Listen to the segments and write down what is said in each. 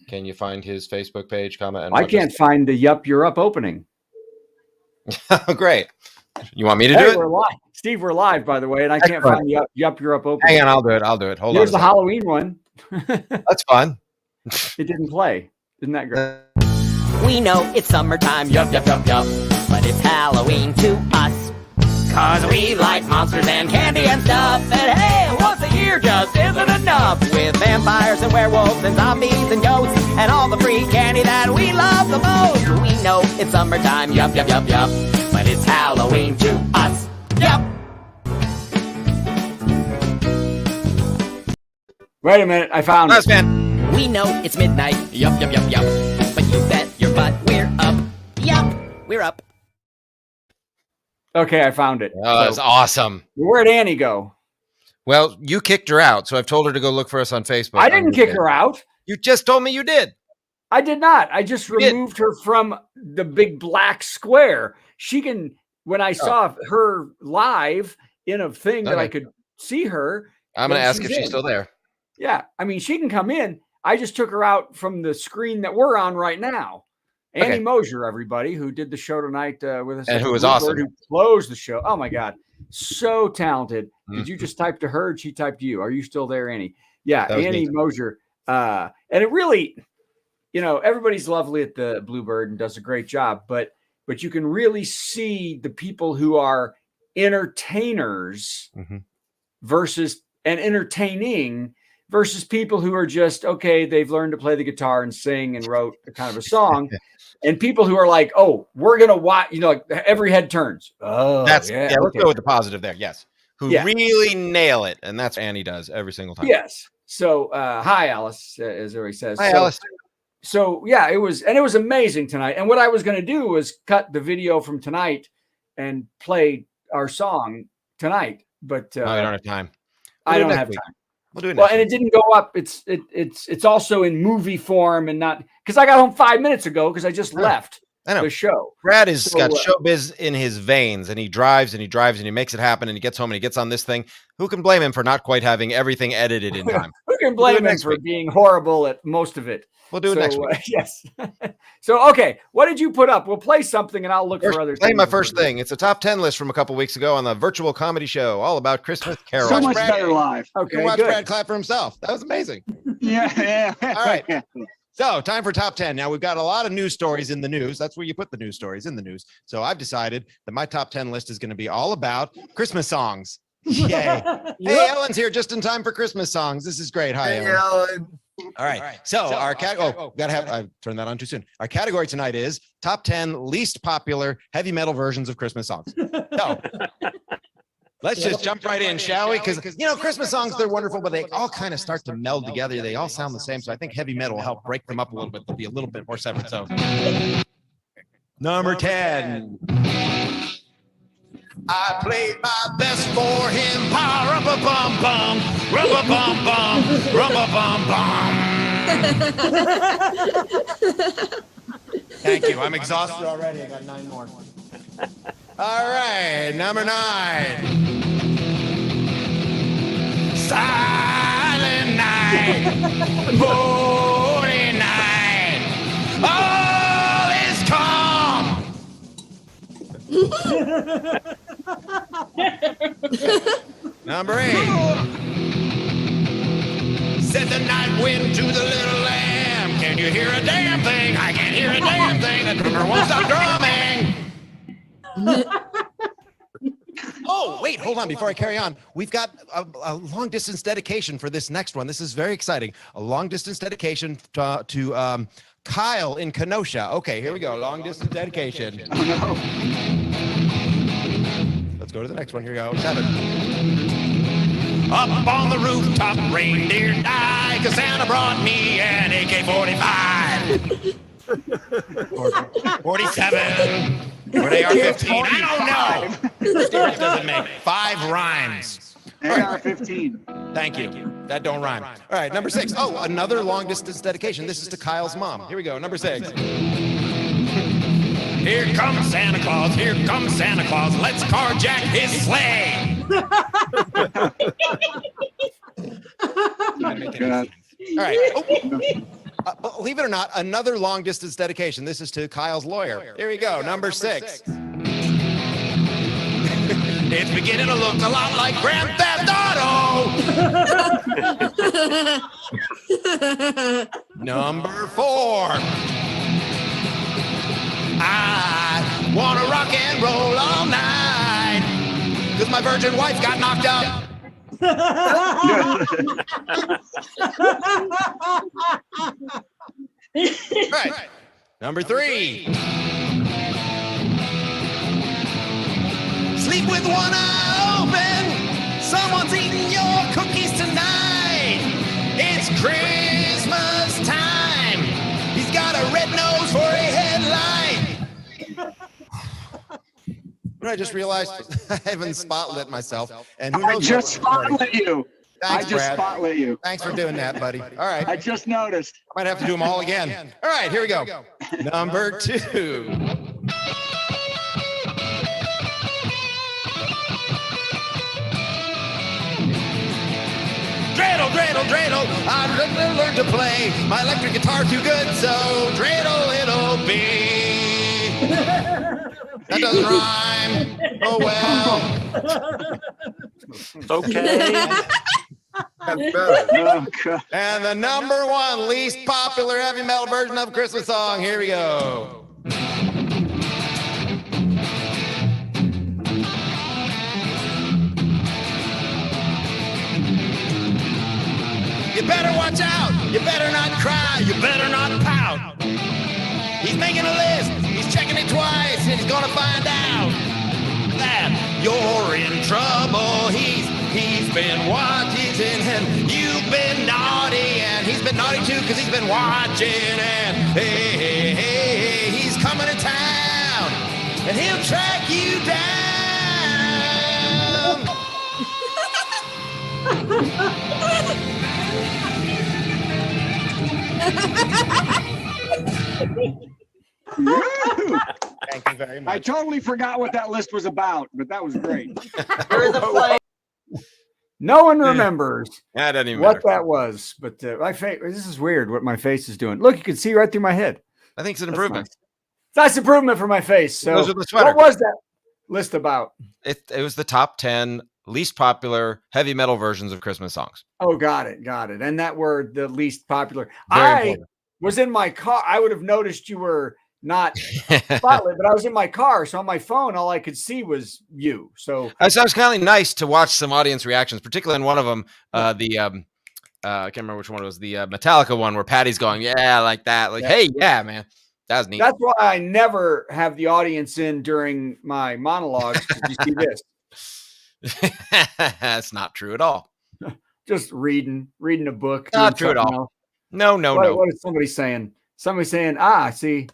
Can you find his Facebook page? Comment. And I can't find the Yup, You're Up opening. Great. You want me to do it? We're live. Steve, we're live, by the way, and I can't find the Yup, You're Up opening. Hang on, I'll do it. Hold on. Here's the Halloween one. That's fun. It didn't play. Isn't that great? We know it's summertime, yup, yup, yup, yup, but it's Halloween to us. Cause we like monsters and candy and stuff, and hey, once a year just isn't enough. With vampires and werewolves and zombies and ghosts, and all the free candy that we love the most. We know it's summertime, yup, yup, yup, yup, but it's Halloween to us, yup. Wait a minute, I found it. Man. We know it's midnight, yup, yup, yup, yup, but you bet your butt we're up, yup, we're up. Okay, I found it. Oh, that's awesome. Where'd Annie go? Well, you kicked her out, so I've told her to go look for us on Facebook. I didn't kick her out. You just told me you did. I did not. I just removed her from the big black square. She can, when I saw her live in a thing that I could see her. I'm going to ask if she's still there. Yeah. I mean, she can come in. I just took her out from the screen that we're on right now. Annie Mosier, everybody, who did the show tonight with us. And who was awesome. Who closed the show. Oh, my God. So talented. Did you just type to her? She typed to you. Are you still there, Annie? Yeah, Annie Mosier. And it really, you know, everybody's lovely at the Bluebird and does a great job. But you can really see the people who are entertainers versus and entertaining versus people who are just, okay, they've learned to play the guitar and sing and wrote a kind of a song. And people who are like, oh, we're going to watch, you know, like every head turns. Oh, let's go with the positive there. Yes. Who really nail it. And that's what Annie does every single time. Yes. So, hi, Alice, as everybody says. Hi, Alice. So, yeah, it was amazing tonight. And what I was going to do was cut the video from tonight and play our song tonight. But I don't have time. I don't have time. We'll do it. Well, and it didn't go up. It's also in movie form and not because I got home 5 minutes ago because I just left the show. Brad has got showbiz in his veins, and he drives and he drives and he makes it happen, and he gets home and he gets on this thing. Who can blame him for not quite having everything edited in time? Who can blame him for being horrible at most of it? We'll do it next week. Yes. So, okay. What did you put up? We'll play something and I'll look for other things. My first thing. It's a top 10 list from a couple weeks ago on the virtual comedy show all about Christmas carols. So much better live. Okay, watch Brad clap for himself. That was amazing. Yeah. All right. So time for top 10. Now we've got a lot of news stories in the news. That's where you put the news stories in the news. So I've decided that my top 10 list is going to be all about Christmas songs. Yay. Hey, Ellen's here just in time for Christmas songs. This is great. Hi, Ellen. All right. So our I turned that on too soon. Our category tonight is top 10 least popular heavy metal versions of Christmas songs. So let's just jump right in, shall we? Because, you know, Christmas songs, they're wonderful, but they all kind of start to meld together. They all sound the same. So I think heavy metal will help break them up a little bit. They'll be a little bit more separate. So number 10. I played my best for him. Rumba-bum-bum, rumba-bum-bum, rumba-bum-bum. Thank you. I'm exhausted already. I got 9 more. All right, number 9. Silent night, holy night, all is calm. Number 8. Said the night wind to the little lamb, can you hear a damn thing? I can't hear a damn thing. The drummer won't stop drumming. Oh, wait, hold on. Before I carry on, we've got a long distance dedication for this next one. This is very exciting. A long distance dedication to Kyle in Kenosha. Okay, here we go. Long distance dedication. Let's go to the next one. Here we go. 7. Up on the rooftop, reindeer die, 'cause Santa brought me an AK-45. 47. Or they are 15. I don't know. It doesn't make 5 rhymes. AR-15. Thank you. That don't rhyme. All right, number 6. Oh, another long distance dedication. This is to Kyle's mom. Here we go. Number 6. Here comes Santa Claus. Here comes Santa Claus. Let's carjack his sleigh. All right. Believe it or not, another long distance dedication. This is to Kyle's lawyer. Here we go. Number 6. It's beginning to look a lot like Grand Theft Auto. Number 4. I wanna rock and roll all night because my virgin wife got knocked up. Right. Number 3. Sleep with one eye open. Someone's eating your cookies tonight. It's Christmas time. He's got a red nose for a headlight. I just realized I haven't spotlit myself. And who knows? I just spotlit you. Thanks, I just Brad. spotlit you. Thanks for doing that, buddy. All right. I just noticed. Might have to do them all again. All right, here we go. Number 2. Dreidel, dreidel, dreidel. I'd learn to play my electric guitar too good, so dreidel it'll be. That doesn't rhyme. Oh well. Okay. That's better. Oh, God. And the number 1 least popular heavy metal version of a Christmas song. Here we go. You better watch out. You better not cry. You better not pout. He's making a list. He's checking it twice, and he's gonna find out that you're in trouble. He's been watching, and you've been naughty, and he's been naughty too, because he's been watching. And hey, he's coming to town, and he'll track you down. Thank you very I much. totally forgot what that list was about, but that was great. No one remembers That doesn't even what matter. that was, but my face. This is weird. What my face is doing. Look, you can see right through my head. I think it's an That's improvement. Nice improvement for my face. So, Those are the sweater. what was that list about? It was the top 10 least popular heavy metal versions of Christmas songs. Oh, got it. And that were the least popular. Very I important. was in my car. I would have noticed you were not spotlit, but I was in my car. So on my phone, all I could see was you. So I was kind of nice to watch some audience reactions, particularly in one of them, I can't remember which one it was, the Metallica one, where Patty's going, yeah, like that. Like, hey, yeah, man. That was neat. that's why I never have the audience in during my monologues. 'Cause you see this, That's not true at all. just reading a book. Not doing true at something all. else. No. What is somebody saying? Somebody saying, see,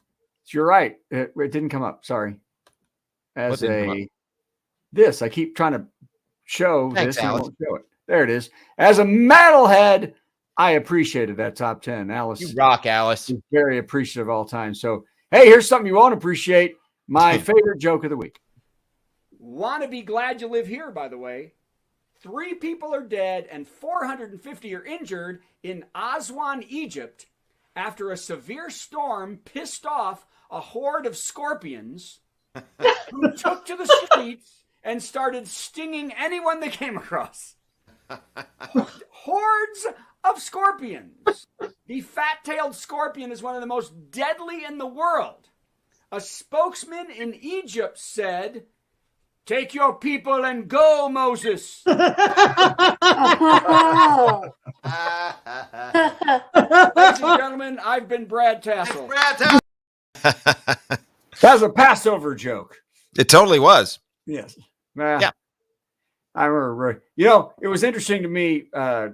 you're right. It didn't come up. Sorry. What didn't come up? This, I keep trying to show Thanks, this and it Alice. won't show it. There it is. As a metalhead, I appreciated that top 10. Alice You rock, Alice. is very appreciative all time. So, hey, here's something you won't appreciate. My favorite joke of the week. Want to be glad you live here, by the way. 3 people are dead and 450 are injured in Aswan, Egypt, after a severe storm pissed off a horde of scorpions who took to the streets and started stinging anyone they came across. Hordes of scorpions. The fat-tailed scorpion is one of the most deadly in the world. A spokesman in Egypt said, "Take your people and go, Moses." Ladies and gentlemen, I've been Brad Tassel. That's a Passover joke. It totally was. Yes. Yeah. I remember, it was interesting to me.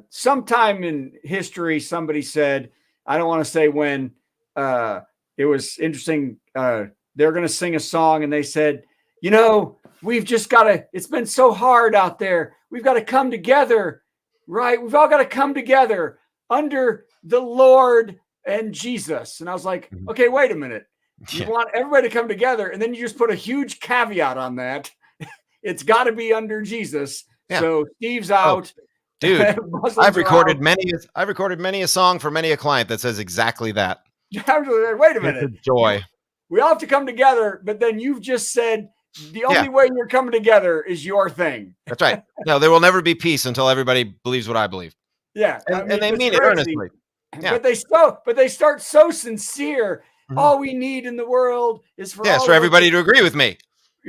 Sometime in history, somebody said, I don't want to say when, it was interesting. They're going to sing a song and they said, we've just got to, it's been so hard out there. We've got to come together, right? We've all got to come together under the Lord and Jesus. And I was like, okay, wait a minute. You want everybody to come together, and then you just put a huge caveat on that. It's got to be under Jesus. Yeah. So Steve's out. Dude, Muslims I've are recorded out. many a song for many a client that says exactly that. Wait a It's minute. a joy. We all have to come together, but then you've just said the only Yeah. way you're coming together is your thing. That's right. No, there will never be peace until everybody believes what I believe. Yeah. And they it's mean it crazy. earnestly. Yeah. But they start so sincere. Mhm. All we need in the world is for Yeah, it's all for of us everybody to agree with me.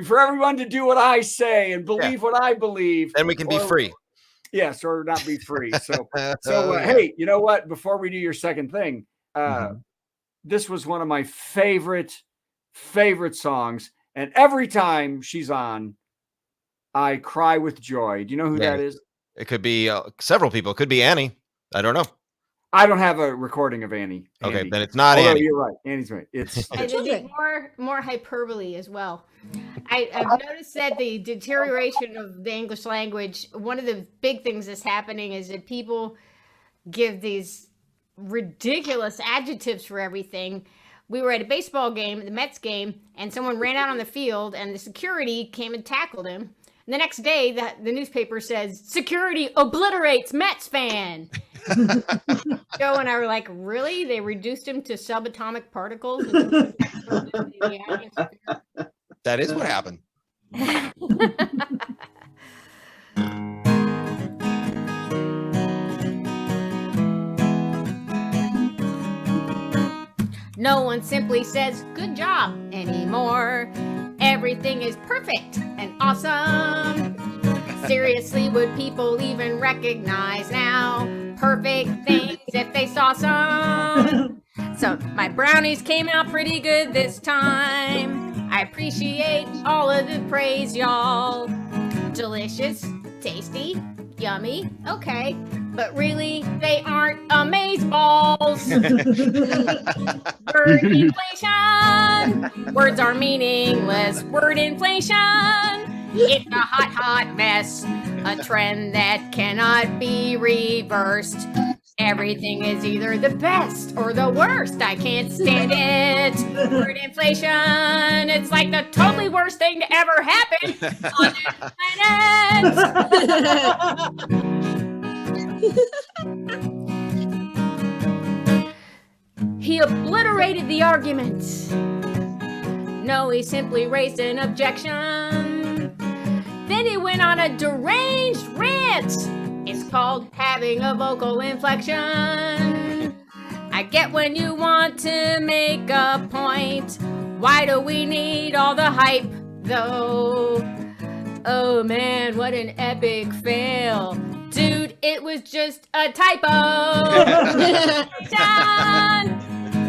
for everyone to do what I say and believe what I believe. Then we can be or- free. Yes, or not be free. So Yeah. hey, you know what? Before we do your second thing, Mhm. this was one of my favorite songs, and every time she's on, I cry with joy. Do you know who Yeah. that is? It could be several people. It could be Annie. I don't know. I don't have a recording of Annie. Okay, Andy. then it's not Although Annie. you're right. Annie's right. It's And it'd be more hyperbole as well. I've noticed that the deterioration of the English language, one of the big things that's happening is that people give these ridiculous adjectives for everything. We were at a baseball game, the Mets game, and someone ran out on the field, and the security came and tackled him. And the next day, the newspaper says, "Security obliterates Mets fan." Joe and I were like, really? They reduced him to subatomic particles? That is what happened. No one simply says good job anymore. Everything is perfect and awesome. Seriously, would people even recognize now perfect things if they saw some? So my brownies came out pretty good this time. I appreciate all of the praise, y'all. Delicious, tasty, yummy, okay. But really, they aren't amazeballs. Word inflation. Words are meaningless. Word inflation. It's a hot, hot mess. A trend that cannot be reversed. Everything is either the best or the worst. I can't stand it. Word inflation. It's like the totally worst thing to ever happen on this planet. He obliterated the argument. No, he simply raised an objection. Then he went on a deranged rant. It's called having a vocal inflection. I get when you want to make a point. Why do we need all the hype, though? Oh man, what an epic fail. Dude, it was just a typo.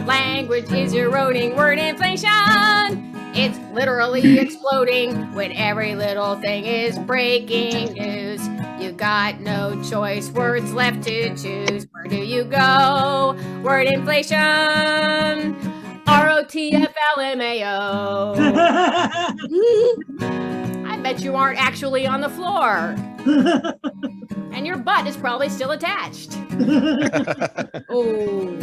Language is eroding, word inflation. It's literally exploding when every little thing is breaking news. You got no choice, words left to choose. Where do you go? Word inflation. ROTFLMAO. I bet you aren't actually on the floor. And your butt is probably still attached. Oh.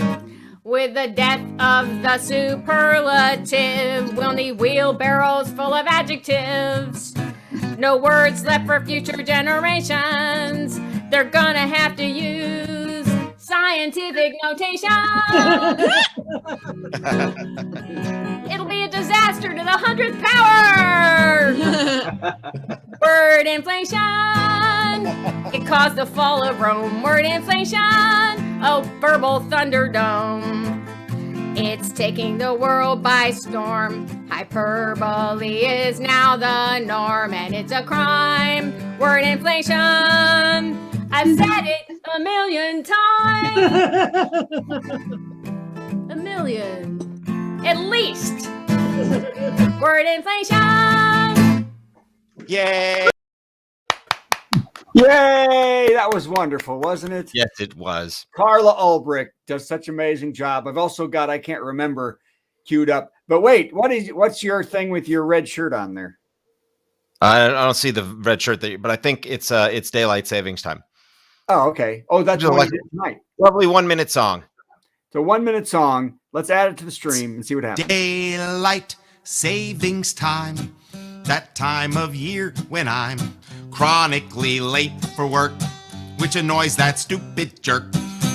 With the death of the superlative, we'll need wheelbarrows full of adjectives. No words left for future generations. They're gonna have to use scientific notation. It'll be a disaster to the 100th power. Word inflation. It caused the fall of Rome. Word inflation. Oh, verbal thunderdome. It's taking the world by storm. Hyperbole is now the norm, and it's a crime. Word inflation. I've said it a million times. A million. At least. Word inflation. Yay! Yay! That was wonderful, wasn't it? Yes, it was. Carla Ulbrich does such an amazing job. I've also got, I can't remember, queued up. But wait, what's your thing with your red shirt on there? I don't see the red shirt there, but I think it's daylight savings time. Oh, okay. Oh, that's Just what like- we did tonight. Lovely 1 minute song. So 1 minute song. Let's add it to the stream and see what happens. Daylight savings time, that time of year when I'm chronically late for work. which annoys that stupid jerk.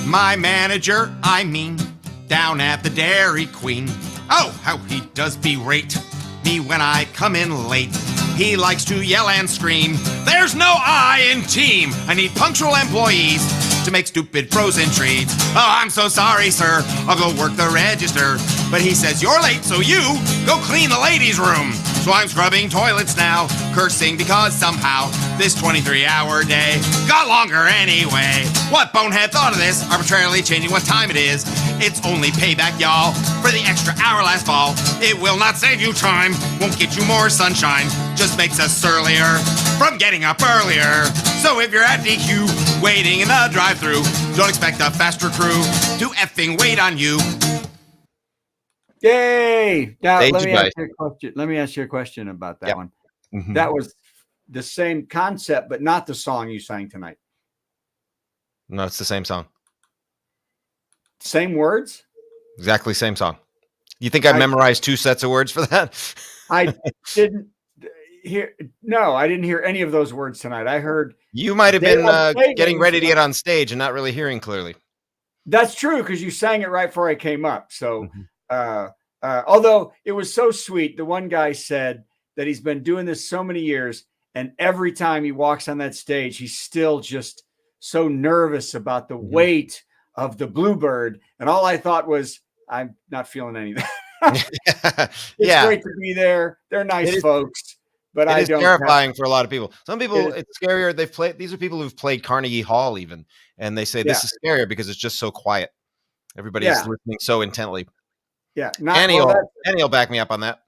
My manager, I mean, down at the Dairy Queen. Oh, how he does berate me when I come in late. He likes to yell and scream, there's no I in team. I need punctual employees to make stupid frozen treats. Oh, I'm so sorry, sir. I'll go work the register. But he says, you're late, so you go clean the ladies' room. So I'm scrubbing toilets now, cursing because somehow this 23-hour day got longer anyway. What bonehead thought of this? Arbitrarily changing what time it is. It's only payback, y'all, for the extra hour last fall. It will not save you time, won't get you more sunshine, just makes us surlier from getting up earlier. So if you're at DQ, waiting in the drive-thru, don't expect a faster crew to effing wait on you. Yay! Now Thank let you, me ask guys. you a question. Let me ask you a question about that Yep. one. Mhm. That was the same concept, but not the song you sang tonight. No, it's the same song. Same words? Exactly same song. You think I I- memorized 2 sets of words for that? I didn't hear. No, I didn't hear any of those words tonight. I heard You might have They been are savings, getting ready to but- get on stage and not really hearing clearly. that's true because you sang it right before I came up. So, Mhm. although it was so sweet, the one guy said that he's been doing this so many years, and every time he walks on that stage, he's still just so nervous about the Mhm. weight of the Bluebird. And all I thought was, I'm not feeling any of that. It's Yeah, great to be there. They're nice It is- folks, but I it is don't. terrifying for a lot of people. Some people, It is- it's scarier. They've played. These are people who've played Carnegie Hall even, and they say this is scarier because it's just so quiet. Everybody's Yeah. listening so intently. Yeah, not Annie well, will, that- Annie will back me up on that.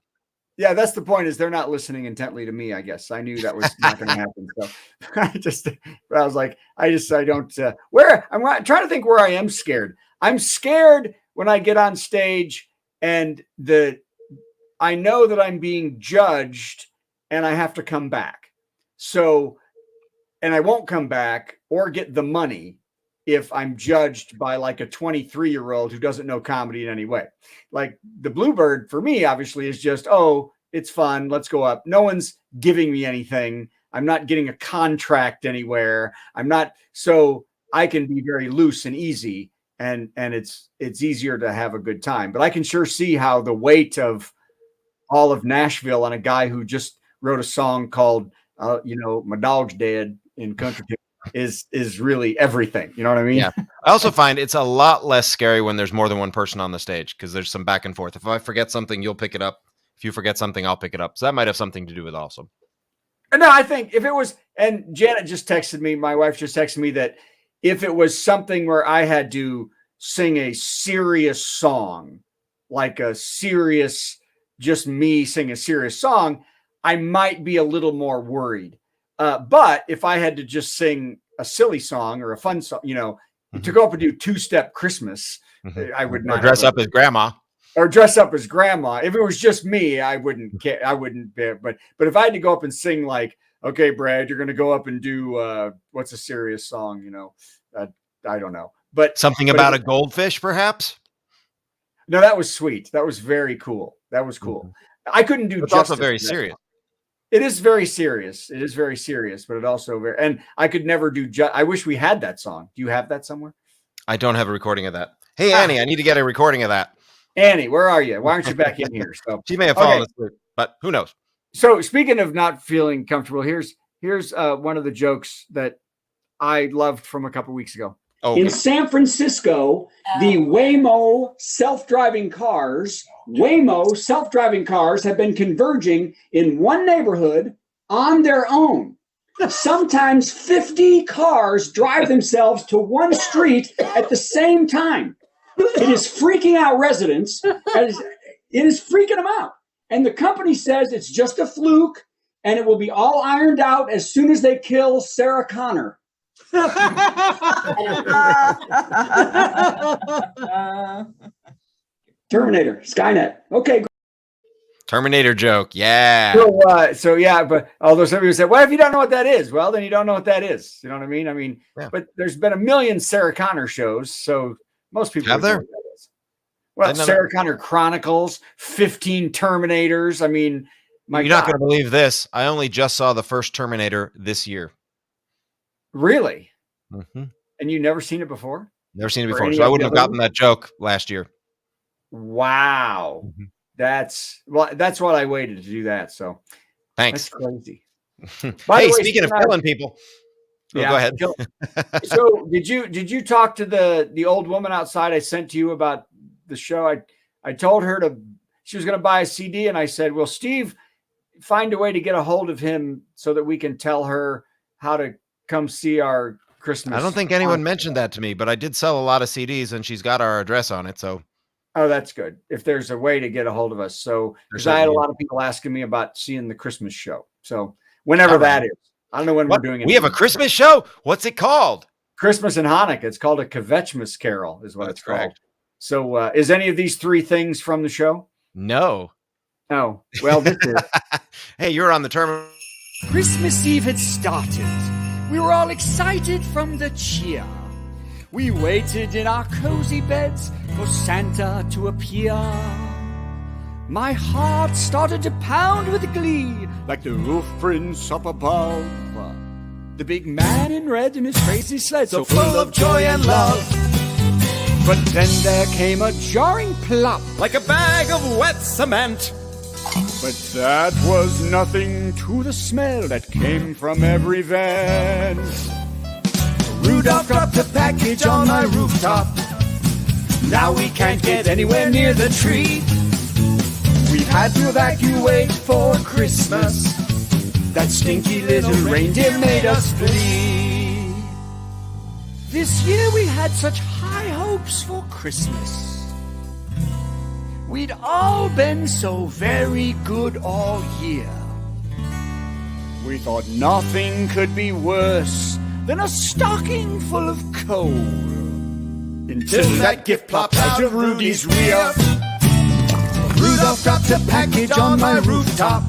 yeah, that's the point. Is they're not listening intently to me. I guess I knew that was not going to happen. So I was like, I don't. Where trying to think where I am scared. I'm scared when I get on stage and I know that I'm being judged and I have to come back. So, and I won't come back or get the money if I'm judged by like a 23-year-old who doesn't know comedy in any way. Like the Bluebird for me, obviously, is just, oh, it's fun. Let's go up. No one's giving me anything. I'm not getting a contract anywhere. I'm not, so I can be very loose and easy, and it's easier to have a good time. But I can sure see how the weight of all of Nashville on a guy who just wrote a song called, My Dog's Dead in country is really everything. You know what I mean? Yeah. I also find it's a lot less scary when there's more than one person on the stage because there's some back and forth. If I forget something, you'll pick it up. If you forget something, I'll pick it up. So that might have something to do with it also. No, I think if it was, and Janet just texted me, my wife just texted me that if it was something where I had to sing a serious song, like a serious, just me sing a serious song, I might be a little more worried. But if I had to just sing a silly song or a fun song, to go up and do Two-Step Christmas, I would not Or dress up as grandma. or dress up as grandma. If it was just me, I wouldn't care. I wouldn't be, but if I had to go up and sing like, okay, Brad, you're going to go up and do, what's a serious song, I don't know, but Something about a goldfish, perhaps. no, that was sweet. That was very cool. That was cool. I couldn't do It's also justice very to that serious. song. It is very serious. It is very serious, but it also and I could never do. I wish we had that song. Do you have that somewhere? I don't have a recording of that. Hey, Annie, I need to get a recording of that. Annie, where are you? Why aren't you back in here? So, She may have fallen Okay. asleep, but who knows? so speaking of not feeling comfortable, here's one of the jokes that I loved from a couple weeks ago. Oh, In San Francisco, the Waymo self-driving cars have been converging in one neighborhood on their own. Sometimes 50 cars drive themselves to one street at the same time. It is freaking out residents. It is freaking them out. And the company says it's just a fluke and it will be all ironed out as soon as they kill Sarah Connor. Terminator, Skynet. Okay. Terminator joke. Yeah. So yeah, but although some people say, well, if you don't know what that is, well, then you don't know what that is. You know what I mean? Yeah. But there's been a million Sarah Connor shows, so most people Have would know there? what that is. Well, I've never- Sarah Connor Chronicles, 15 Terminators. I mean, my You're not God, going to believe this. I only just saw the first Terminator this year. really? Mhm. And you never seen it before? Never seen it Or before, any so I of the wouldn't have other gotten that joke last year. Wow. Mhm. That's what I waited to do that. So Thanks. that's crazy. By Hey, the way, speaking of Steve, killing people. Oh, go ahead. So did you talk to the old woman outside I sent to you about the show? I told her she was going to buy a CD, and I said, well, Steve, find a way to get a hold of him so that we can tell her how to come see our Christmas. I don't think anyone mentioned that to me, but I did sell a lot of CDs, and she's got our address on it. So, oh, that's good. If there's a way to get a hold of us. So, because I had a lot of people asking me about seeing the Christmas show. So, whenever that is, I don't know when we're doing it. We have a Christmas show. What's it called? Christmas and Hanukkah. It's called a Kvetchmas Carol, is what it's called. So, is any of these three things from the show? No. Oh, well, this is. Hey, you're on the terminal. Christmas Eve had started. We were all excited from the cheer. We waited in our cozy beds for Santa to appear. My heart started to pound with glee, like the roof prince up above. The big man in red in his crazy sled, so full of joy and love. But then there came a jarring plop, Like a bag of wet cement. but that was nothing to the smell that came from every van. Rudolph dropped a package on my rooftop. Now we can't get anywhere near the tree. We've had to evacuate for Christmas. That stinky little reindeer made us flee. This year we had such high hopes for Christmas. We'd all been so very good all year. We thought nothing could be worse than a stocking full of coal. Until that gift plopped out of Rudy's rear. Rudolph dropped a package on my rooftop.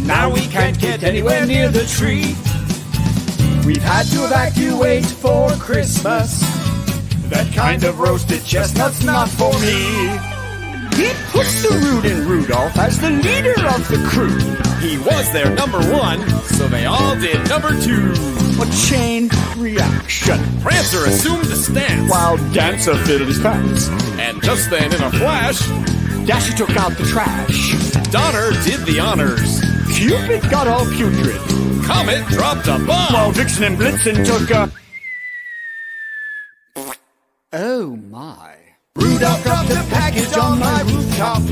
Now we can't get anywhere near the tree. We've had to evacuate for Christmas. That kind of roasted chestnut's not for me. It puts the root in Rudolph as the leader of the crew. He was their number one, so they all did number two. A chain reaction. Prancer assumed the stance, While Dancer filled his pants. and just then, in a flash, Dasher took out the trash. Donner did the honors. Cupid got all putrid. Comet dropped a bomb. While Vixen and Blitzen took a... Oh my. Rudolph dropped a package on my rooftop.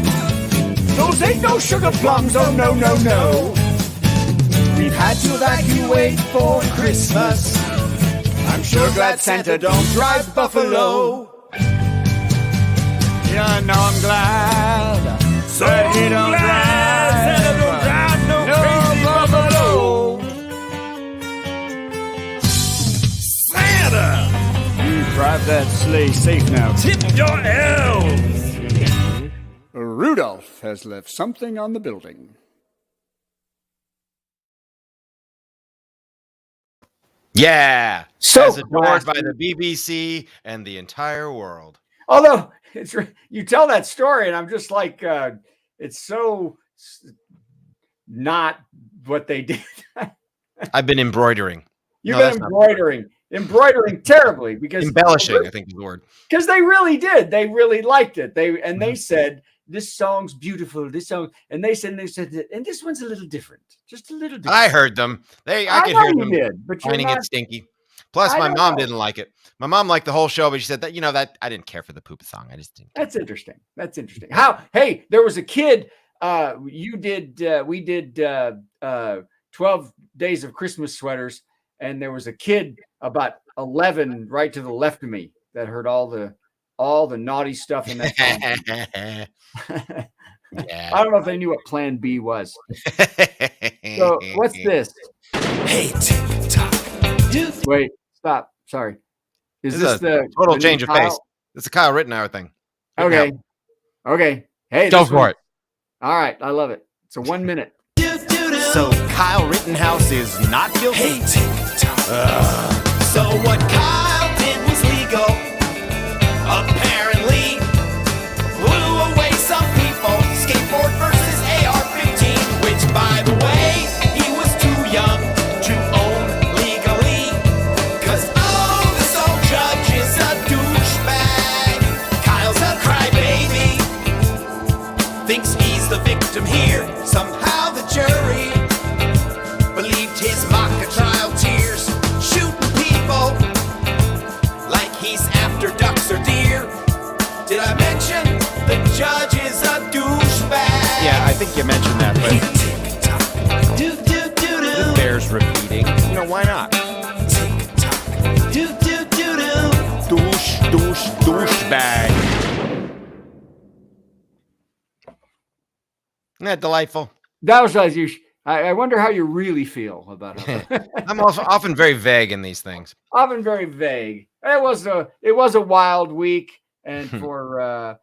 Those ain't no sugar plums, oh no, no, no. We've had to evacuate for Christmas. I'm sure glad Santa don't drive Buffalo. Yeah, no, I'm glad that he don't drive no crazy Buffalo. Santa, Drive that sleigh safe now. tip your elves. Rudolph has left something on the building. Yeah. So As adored by classy. the BBC and the entire world. Although you tell that story, and I'm just like, it's so not what they did. I've been embroidering. You've No, been that's not- embroidering terribly because Embellishing, I think is the word. because they really did. They really liked it. They Mm-hmm. said this song's beautiful. This song, and they said and this one's a little different, just a little different. I heard them. I could know hear you them did, but you're finding not. it stinky. Plus, I my don't mom know. didn't like it. My mom liked the whole show, but she said that, that I didn't care for the poop song. I just didn't. That's interesting. That's interesting. How? Hey, there was a kid. We did 12 Days of Christmas sweaters, and there was a kid about 11 right to the left of me that heard all the naughty stuff in that song. Yeah. I don't know if they knew what Plan B was. So what's this? Hey, TikTok. Wait, stop. Sorry. Is This this is the Total the new change of Kyle? pace. It's a Kyle Rittenhour thing. Okay. Okay. Hey, Go this for one- it. All right, I love it. It's a 1 minute. So Kyle Rittenhouse is not guilty. Hey, TikTok. So what Kyle did was legal. Apparently, blew away some people. Skateboard versus AR-15, which, by the way, he was too young to own legally. 'Cause and the judge is a douchebag. Yeah, I think you mentioned that, but Tick-tock, do-do-do-do. it bears repeating. You know, why not? Tick-tock, do-do-do-do. Douchebag. Isn't that delightful? That was as you. I wonder how you really feel about it. I'm also often very vague in these things. Often very vague. It was a wild week, and for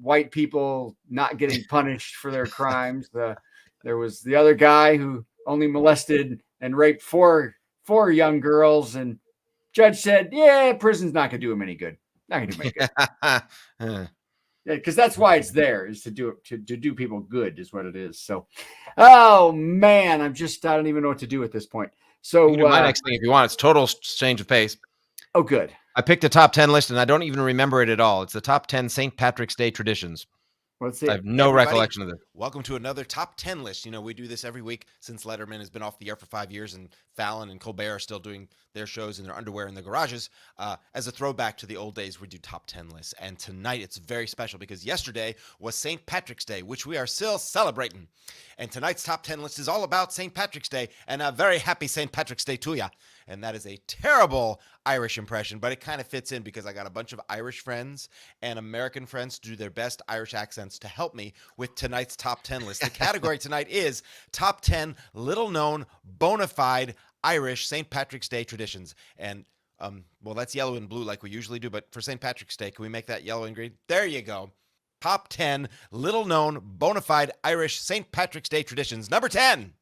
white people not getting punished for their crimes, there was the other guy who only molested and raped four young girls, and judge said, "Yeah, prison's not gonna do him any good. Not gonna do him any good." Yeah, because that's why it's there, is to do people good, is what it is. So, oh man, I don't even know what to do at this point. So You can do my next thing if you want. It's total change of pace. Oh, good. I picked a top 10 list and I don't even remember it at all. It's the top 10 St. Patrick's Day traditions. Let's see. I have no Everybody, recollection of this. Welcome to another top 10 list. You know, we do this every week since Letterman has been off the air for 5 years and Fallon and Colbert are still doing their shows in their underwear in the garages. As a throwback to the old days, we do top 10 lists. And tonight it's very special because yesterday was St. Patrick's Day, which we are still celebrating. And tonight's top 10 list is all about St. Patrick's Day, and a very happy St. Patrick's Day to ya. And that is a terrible Irish impression, but it kind of fits in because I got a bunch of Irish friends and American friends to do their best Irish accents to help me with tonight's top 10 list. The category tonight is top 10 little known bona fide Irish St. Patrick's Day traditions. And well, that's yellow and blue like we usually do, but for St. Patrick's Day, can we make that yellow and green? There you go. Top 10 little known bona fide Irish St. Patrick's Day traditions. Number 10.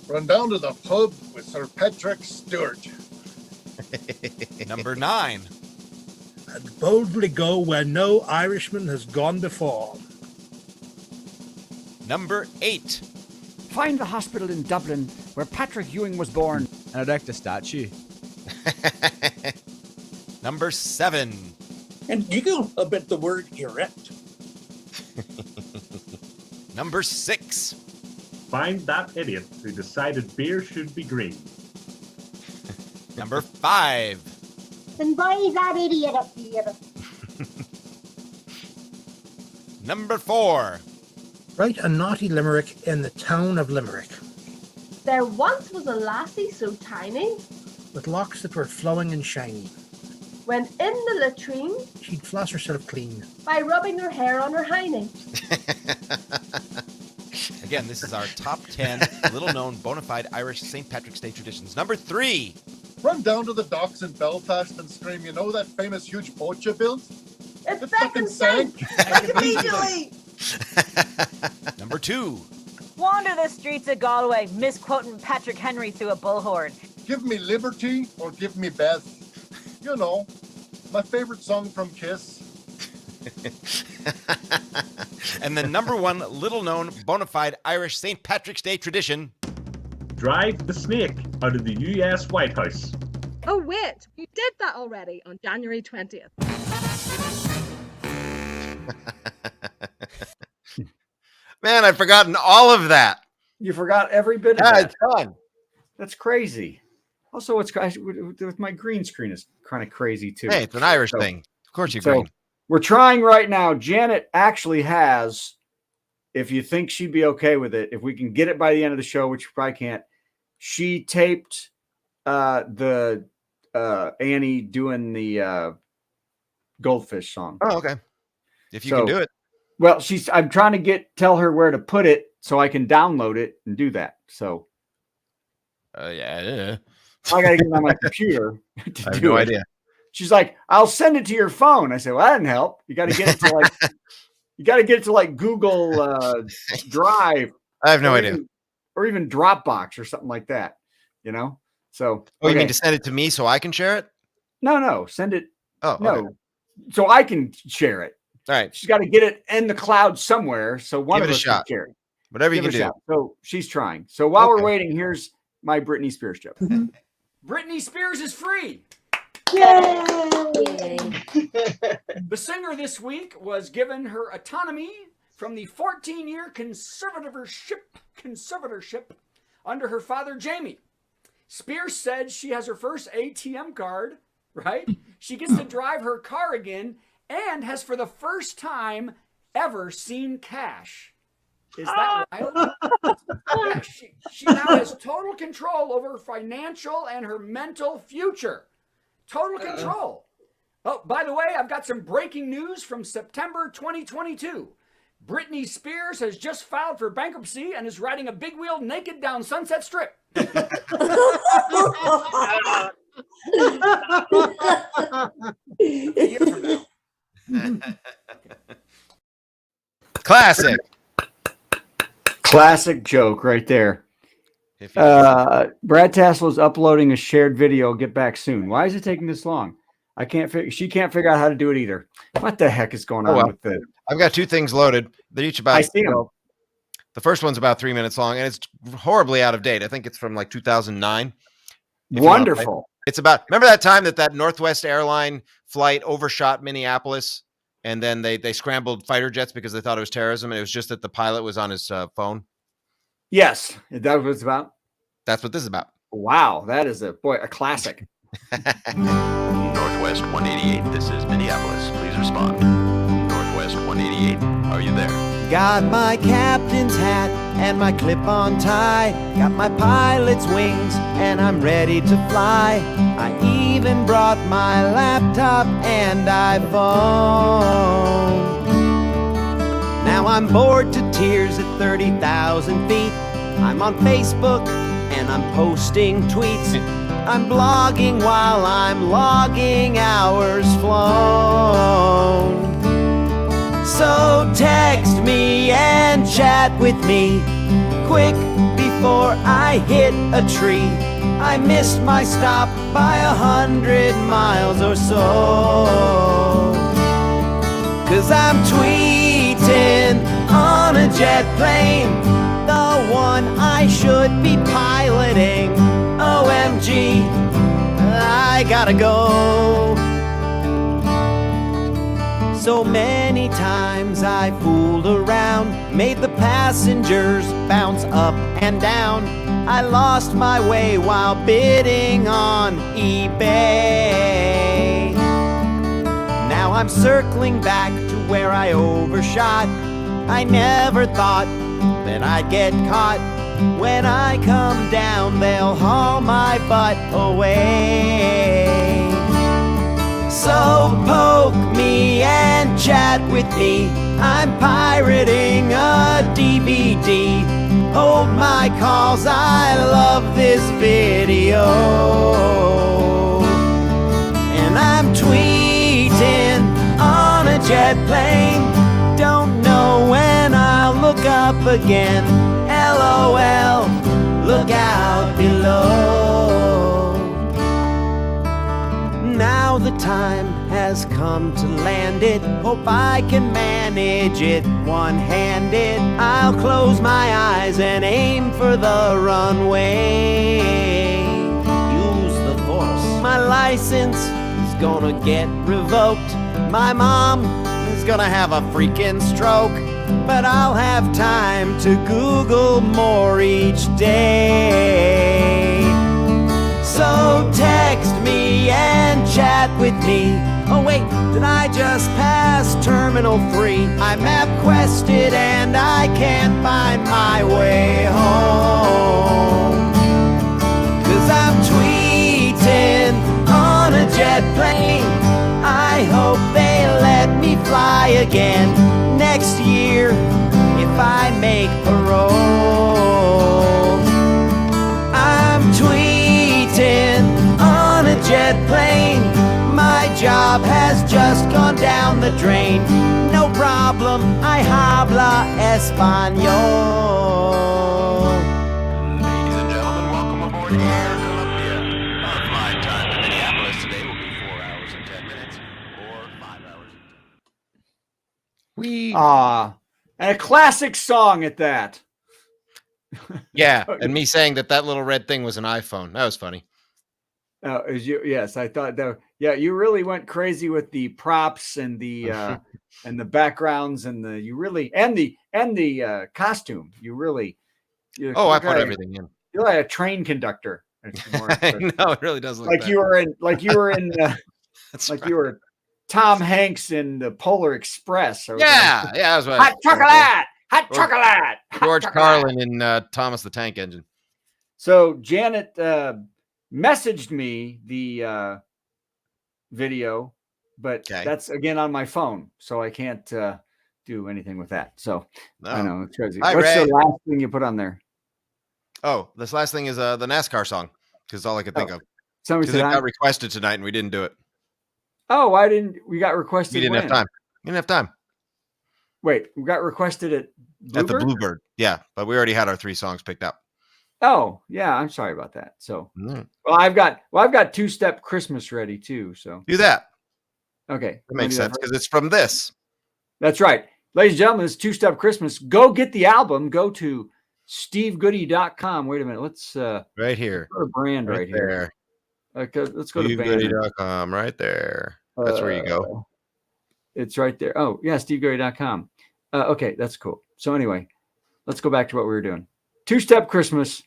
Run down to the pub with Sir Patrick Stewart. Number 9. And boldly go where no Irishman has gone before. Number 8. Find the hospital in Dublin where Patrick Ewing was born. And erect a statue. Number 7. And giggle about the word erect. Number 6. Find that idiot who decided beer should be green. Number 5. And why is that idiot up here? Number 4. Write a naughty limerick in the town of Limerick, There once was a lassie so tiny, with locks that were flowing and shiny. when in the latrine, She'd floss herself clean. by rubbing her hair on her hiney. Again, this is our top 10 little known bona fide Irish St. Patrick's Day traditions. Number 3. Run down to the docks in Belfast and scream, you know that famous huge boat you built? It fucking sank. immediately. Number 2. Wander the streets of Galway, misquoting Patrick Henry through a bullhorn. Give me liberty or give me Beth. You know, my favorite song from Kiss. And the number 1 little known bona fide Irish St. Patrick's Day tradition. Drive the snake out of the US White House. Oh, wait, we did that already on January 20th. Man, I've forgotten all of that. You forgot every bit of Yeah, that. it's fun. That's crazy. Also, it's with my green screen is kind of crazy too. Hey, it's an Irish thing. Of course you So agree. we're trying right now. Janet actually has, if you think she'd be okay with it, if we can get it by the end of the show, which we probably can't, she taped the Annie doing the Goldfish song. Oh, okay. If you can do it. Well, I'm trying to tell her where to put it so I can download it and do that. So Yeah. I got to get it on my computer I to have do no it. idea. She's like, I'll send it to your phone. I said, well, that didn't help. You got to get it to like, you got to get it to like Google Drive. I have no idea. Or even Dropbox or something like that, you know? So, Oh, you mean to send it to me so I can share it? No, send it. Oh, no. okay. So I can share it. All right. She's got to get it in the cloud somewhere. So one Give of it a us can shot. share it. Whatever you Give can it a do. shot. So she's trying. So while Okay. we're waiting, here's my Britney Spears joke. Britney Spears is free. The singer this week was given her autonomy from the 14-year conservatorship under her father, Jamie. Spears said she has her first ATM card, right? She gets to drive her car again and has for the first time ever seen cash. Is that wild? Yeah, she now has total control over her financial and her mental future. Total control. Oh, by the way, I've got some breaking news from September 2022. Britney Spears has just filed for bankruptcy and is riding a big wheel naked down Sunset Strip. A year from now. Classic. Classic joke right there. Brad Tassel is uploading a shared video. Get back soon. Why is it taking this long? She can't figure out how to do it either. What the heck is going on with it? I've got 2 things loaded. They're each about. I see them. The first one's about 3 minutes long, and it's horribly out of date. I think it's from like 2009. Wonderful. It's about. Remember that time that Northwest airline flight overshot Minneapolis, and then they scrambled fighter jets because they thought it was terrorism, and it was just that the pilot was on his phone. Yes, that was about. That's what this is about. Wow, that is a classic. Northwest 188, this is Minneapolis. Please respond. Northwest 188, are you there? Got my captain's hat and my clip-on tie. Got my pilot's wings and I'm ready to fly. I even brought my laptop and iPhone. Now I'm bored to tears at 30,000 feet. I'm on Facebook and I'm posting tweets. I'm blogging while I'm logging hours flown. So text me and chat with me quick before I hit a tree. I missed my stop by 100 miles or so. 'Cause I'm tweeting on a jet plane, the one I should be piloting. OMG, I gotta go. So many times I fooled around, made the passengers bounce up and down. I lost my way while bidding on eBay. Now I'm circling back to where I overshot. I never thought that I'd get caught. When I come down, they'll haul my butt away. So poke me and chat with me. I'm pirating a DVD. Hold my calls, I love this video. And I'm tweeting on a jet plane. Don't know when I'll look up again. LOL, look out below. Now the time has come to land it. Hope I can manage it one-handed. I'll close my eyes and aim for the runway. Use the force. My license is gonna get revoked. My mom is gonna have a freaking stroke. But I'll have time to Google more each day. So text me and chat with me. Oh wait, did I just pass Terminal 3? I map quested and I can't find my way home. 'Cause I'm tweeting on a jet plane. I hope they let me fly again next year if I make parole. I'm tweeting on a jet plane. My job has just gone down the drain. No problem, I habla español. Ladies and gentlemen, welcome aboard Air Columbia. Our flight time to Minneapolis today will be 4 hours and 10 minutes or 5 hours. And a classic song at that. Yeah, and me saying that little red thing was an iPhone. That was funny. Yes, I thought that. Yeah, you really went crazy with the props and the and the backgrounds and the costume. You really. I put everything in. You're like a train conductor. I know, it really does look like bad. you were in. Like you were in. You were Tom Hanks in the Polar Express. Or Yeah, that was what hot chocolate, hot chocolate. George Carlin in Thomas the Tank Engine. So Janet messaged me the video, but that's again on my phone, so I can't do anything with that. So I know it's crazy. Hi, What's Ray. the last thing you put on there? Oh, this last thing is the NASCAR song because all I could think of. Somebody Because it said, got requested tonight and we didn't do it. "Oh, why didn't we got requested? We didn't have when? time. We didn't have time Wait, we got requested at at the Bluebird? Bluebird. Yeah, but we already had our 3 songs picked up. Oh, yeah. I'm sorry about that. So, Mm. well, I've got Two-Step Christmas ready too. So Do that. okay, That makes sense because it's from this. That's right, ladies and gentlemen. It's Two-Step Christmas. Go get the album. Go to stevegoody.com. Wait a minute. Let's Right here. go to brand right here. Okay, let's go to banner. SteveGoody.com right there. That's where you go. It's right there. Oh, yeah, stevegoody.com. Okay, that's cool. So anyway, let's go back to what we were doing. Two-Step Christmas.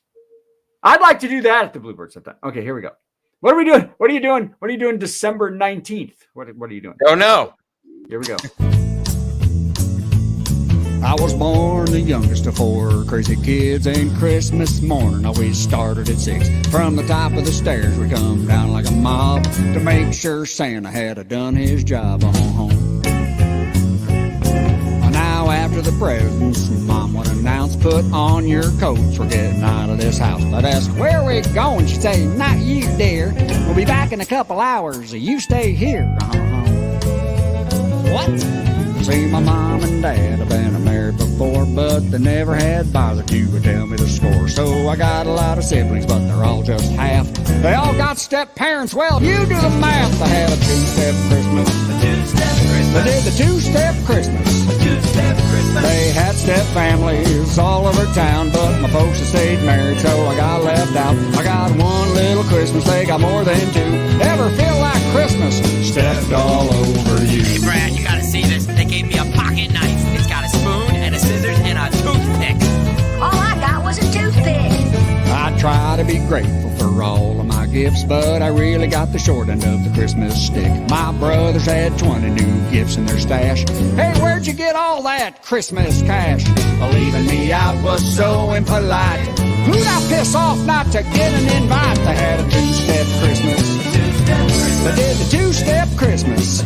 I'd like to do that at the Bluebird sometime. Okay, here we go. What are we doing? What are you doing? What are you doing December 19th? What are you doing? Oh, no. Here we go. I was born the youngest of 4 crazy kids, and Christmas morning always started at 6. From the top of the stairs we come down like a mob to make sure Santa had done his job. Now after the presents, Mom would announce, "Put on your coats, we're getting out of this house." I'd ask, "Where are we going?" She'd say, "Not you, dear. We'll be back in a couple hours. You stay here." What? See, my mom and dad have been married before, but they never had bothered to tell me the score. So I got a lot of siblings, but they're all just half. They all got step parents. Well, you do the math. They had a two-step Christmas. They did the two-step Christmas. They had step families all over town, but my folks have stayed married, so I got left out. I got one little Christmas, they got more than 2. Ever feel like Christmas stepped all over you? Hey, Brad, you gotta see this. They gave me a pocket knife. It's got a spoon and a scissors and a toothpick. All I got was a toothpick. I try to be grateful for all of my gifts, but I really got the short end of the Christmas stick. My brothers had 20 new gifts in their stash. Hey, where'd you get all that Christmas cash? Leaving me out was so impolite. Who'd I piss off not to get an invite? They had a two-step Christmas. They did the two-step Christmas.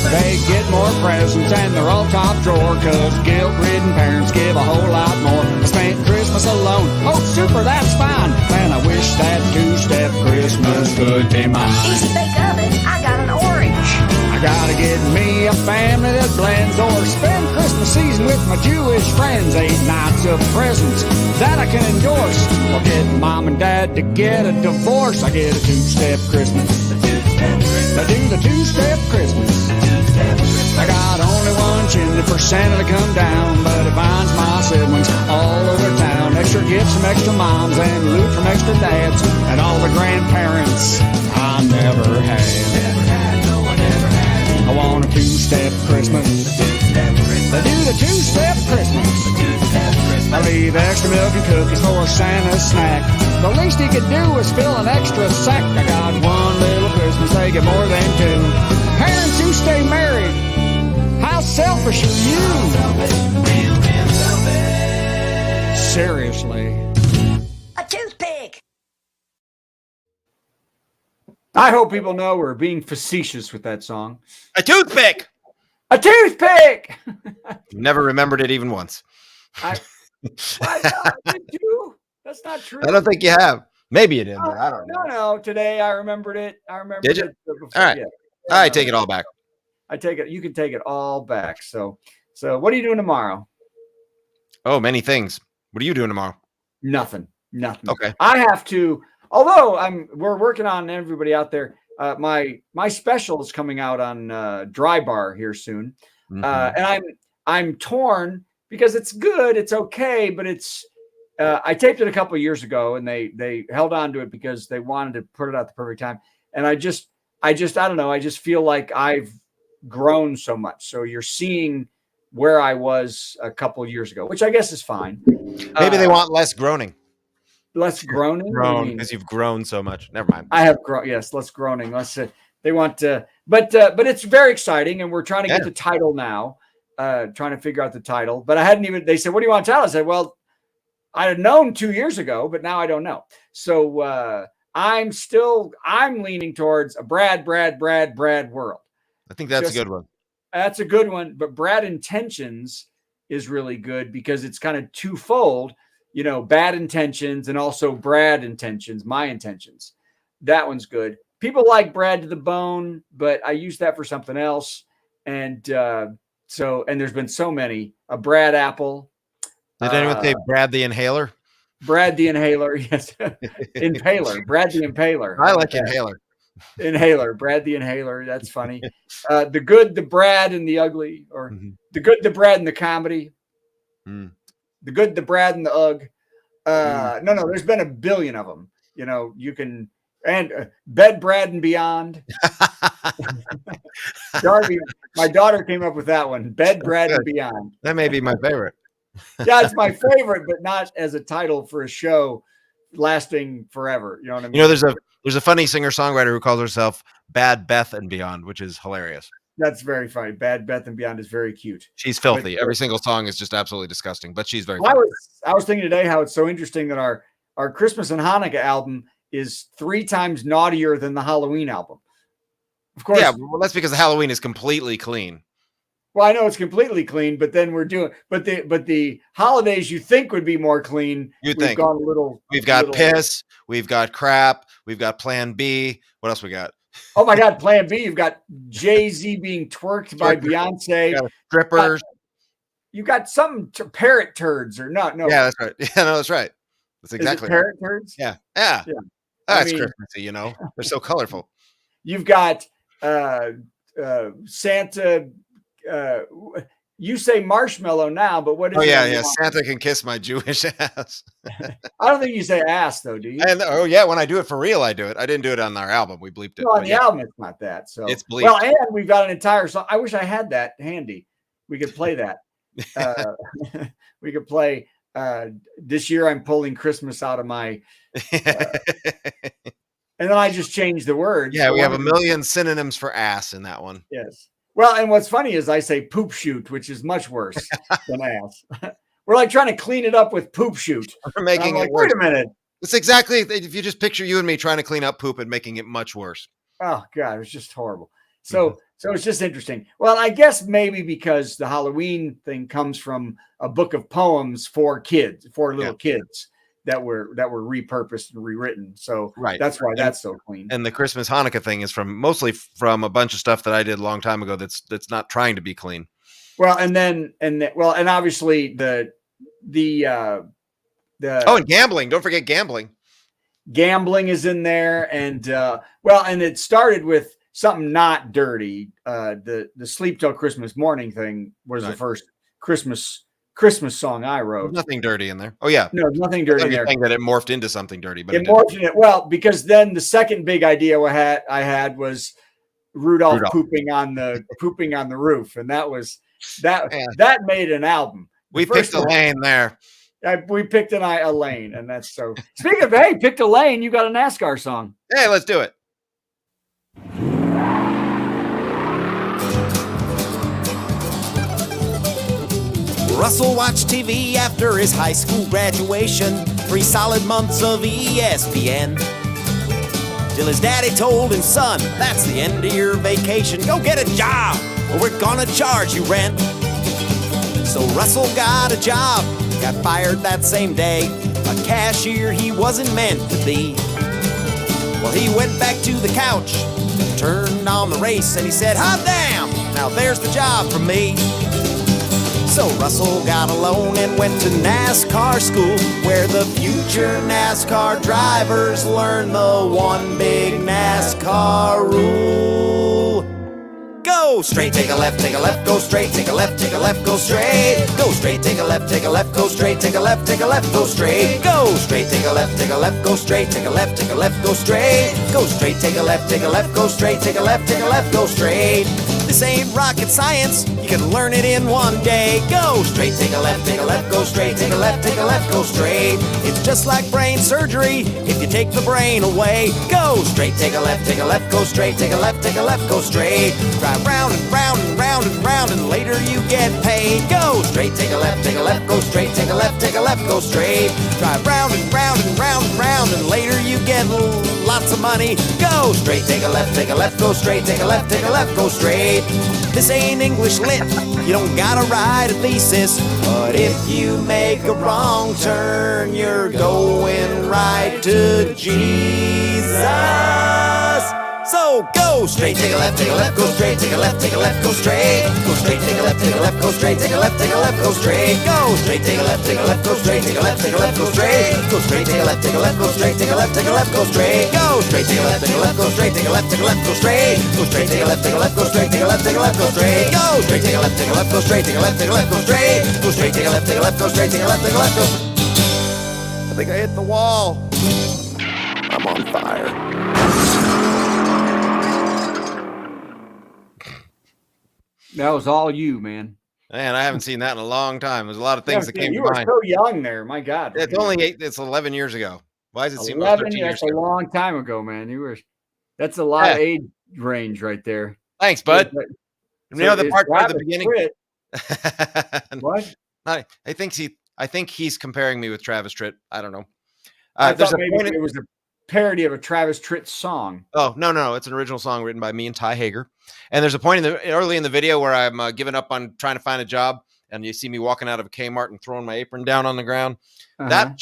They get more presents and they're all top drawer, 'cause guilt-ridden parents give a whole lot more. I spent Christmas alone. Oh, super, that's fine. Man, I wish that two-step Christmas could be mine. Easy bake oven, I got an orange. I gotta get me a family that blends, or spend Christmas season with my Jewish friends. 8 nights of presents that I can endorse, or get mom and dad to get a divorce. I get a two-step Christmas. I do the two-step Christmas. I got only one chimney for Santa to come down, but it finds my siblings all over town. Extra gifts from extra moms and loot from extra dads, and all the grandparents I never had. I want a two-step Christmas. They do the two-step Christmas. I leave extra milk and cookies for Santa's snack. The least he could do was fill an extra sack. I got one little Christmas, they get more than 2. Parents who stay married, how selfish are you? Seriously. A toothpick. I hope people know we're being facetious with that song. A toothpick. A toothpick. Never remembered it even once. That's not true. I don't think you have. Maybe you did, but I don't know. No. Today I remembered it. I remembered Did you? it. Before, All right. yeah. All right, take it all back. I take it. You can take it all back. So what are you doing tomorrow? Oh, many things. What are you doing tomorrow? Nothing. Okay. I have to. Although we're working on, everybody out there. My special is coming out on Dry Bar here soon, and I'm torn because it's good, it's okay, but it's. I taped it a couple of years ago, and they held on to it because they wanted to put it out the perfect time. And I don't know. I just feel like I've grown so much. So you're seeing where I was a couple of years ago, which I guess is fine. Maybe they want less groaning. Less groaning? Grown because you've grown so much. Never mind. I have grown. Yes, less groaning. Let's say They want to, but it's very exciting, and we're trying to get the title now. Trying to figure out the title, but I hadn't even. They said, "What do you want to tell?" I said, "Well, I had known 2 years ago, but now I don't know." So I'm leaning towards a Brad world. I think that's a good one. That's a good one, but Brad Intentions is really good because it's kind of twofold. You know, bad intentions and also Brad intentions, my intentions. That one's good. People like Brad to the Bone, but I use that for something else. And and there's been so many. A Brad Apple. Did anyone say Brad the Inhaler? Brad the Inhaler, yes. Impaler, Brad the Impaler. I like Inhaler. Inhaler, Brad the Inhaler. That's funny. The Good, the Brad, and the Ugly, or the Good, the Brad, and the Comedy. The Good, the Brad, and the Ugg. No, there's been a billion of them. You know, you can, and Bed, Brad, and Beyond. Darby, my daughter came up with that one. Bed, Brad, and Beyond. That may be my favorite. Yeah, it's my favorite, but not as a title for a show lasting forever. You know what I mean? You know, there's a funny singer-songwriter who calls herself Bad Beth and Beyond, which is hilarious. That's very funny. Bad Beth and Beyond is very cute. She's filthy. Every single song is just absolutely disgusting, but she's very. I was thinking today how it's so interesting that our Christmas and Hanukkah album is 3 times naughtier than the Halloween album. Of course. Yeah, well, that's because Halloween is completely clean. Well, I know it's completely clean, but then we're doing, but the holidays you think would be more clean. We've gone a little. We've got piss. We've got crap. We've got Plan B. What else we got? Oh my God, Plan B. You've got Jay-Z being twerked by Beyonce. Strippers. You got some parrot turds or not? No. Yeah, that's right. Yeah, no, that's right. That's exactly parrot turds. Yeah. That's Christmassy. You know, they're so colorful. You've got Santa. You say marshmallow now, but what is yeah. Santa can kiss my Jewish ass. I don't think you say ass though, do you? When I do it for real, I do it. I didn't do it on our album. We bleeped it. No, on the album, it's not that. So it's bleeped. Well, and we've got an entire song. I wish I had that handy. We could play that. We could play. This year, I'm pulling Christmas out of my. And then I just changed the words. Yeah, we have a million synonyms for ass in that one. Yes. Well, and what's funny is I say poop shoot, which is much worse than ass. We're like trying to clean it up with poop shoot. We're making it worse. Wait a minute. It's exactly if you just picture you and me trying to clean up poop and making it much worse. Oh God, it was just horrible. So it's just interesting. Well, I guess maybe because the Halloween thing comes from a book of poems for kids, for little kids that were repurposed and rewritten. So that's why that's so clean. And the Christmas Hanukkah thing is mostly from a bunch of stuff that I did a long time ago that's not trying to be clean. Well, and obviously the and gambling. Don't forget gambling. Gambling is in there, and and it started with something not dirty. The Sleep Till Christmas Morning thing was the first Christmas song I wrote. There's nothing dirty in there. Oh yeah, no, nothing dirty in there. Saying that it morphed into something dirty, but it morphed in it. Well, because then the second big idea I had was Rudolph pooping on the roof, and that made an album. We picked a lane there. We picked a lane, and that's so. Speaking of picked a lane, you got a NASCAR song. Hey, let's do it. Russell watched TV after his high school graduation, 3 solid months of ESPN. Till his daddy told him, son, that's the end of your vacation. Go get a job or we're gonna charge you rent. So Russell got a job, got fired that same day. A cashier he wasn't meant to be. Well, he went back to the couch, turned on the race, and he said, hot damn, now there's the job for me. So Russell got a loan and went to NASCAR school, where the future NASCAR drivers learn the one big NASCAR rule. Go straight, take a left, go straight, take a left, go straight. Go straight, take a left, go straight, take a left, go straight. Go straight, take a left, go straight, take a left, go straight. Go straight, take a left, go straight, take a left, go straight. This ain't rocket science, you can learn it in one day. Go straight, take a left, go straight, take a left, go straight. It's just like brain surgery if you take the brain away. Go straight, take a left, go straight, take a left, go straight. Drive round and round and round and round, and later you get paid. Go straight, take a left, go straight, take a left, go straight. Drive round and round and round and round, and later you get lots of money. Go straight, take a left, go straight, take a left, go straight. This ain't English lit, you don't gotta write a thesis. But if you make a wrong turn, you're going right to Jesus. So go straight, take a left, go straight, take a left, go straight. Go straight, take a left, go straight, take a left, go straight. Go straight, take a left, go straight, take a left, go straight. Go straight, take a left, go straight, take a left, go straight. Go straight, take a left, go straight, take a left, go straight. Go straight, take a left, go straight, take a left, go straight. Go straight, take a left, go straight, take a left, go straight. Go straight, take a left, go straight, take a left, go straight. I think I hit the wall. I'm on fire. That was all you, man. Man, I haven't seen that in a long time. There's a lot of things that came to you were mind. so young there. My God. It's it's 11 years ago. Why does it seem 11 13 years? years That's a ago? long time ago, man. That's a lot of age range right there. Thanks, bud. So You know the is part at the Travis beginning. Tritt- What? I think he's comparing me with Travis Tritt. I don't know. I There's thought a maybe point it was a parody of a Travis Tritt song. Oh, no. It's an original song written by me and Ty Hager. And there's a point early in the video where I'm giving up on trying to find a job. And you see me walking out of a Kmart and throwing my apron down on the ground. That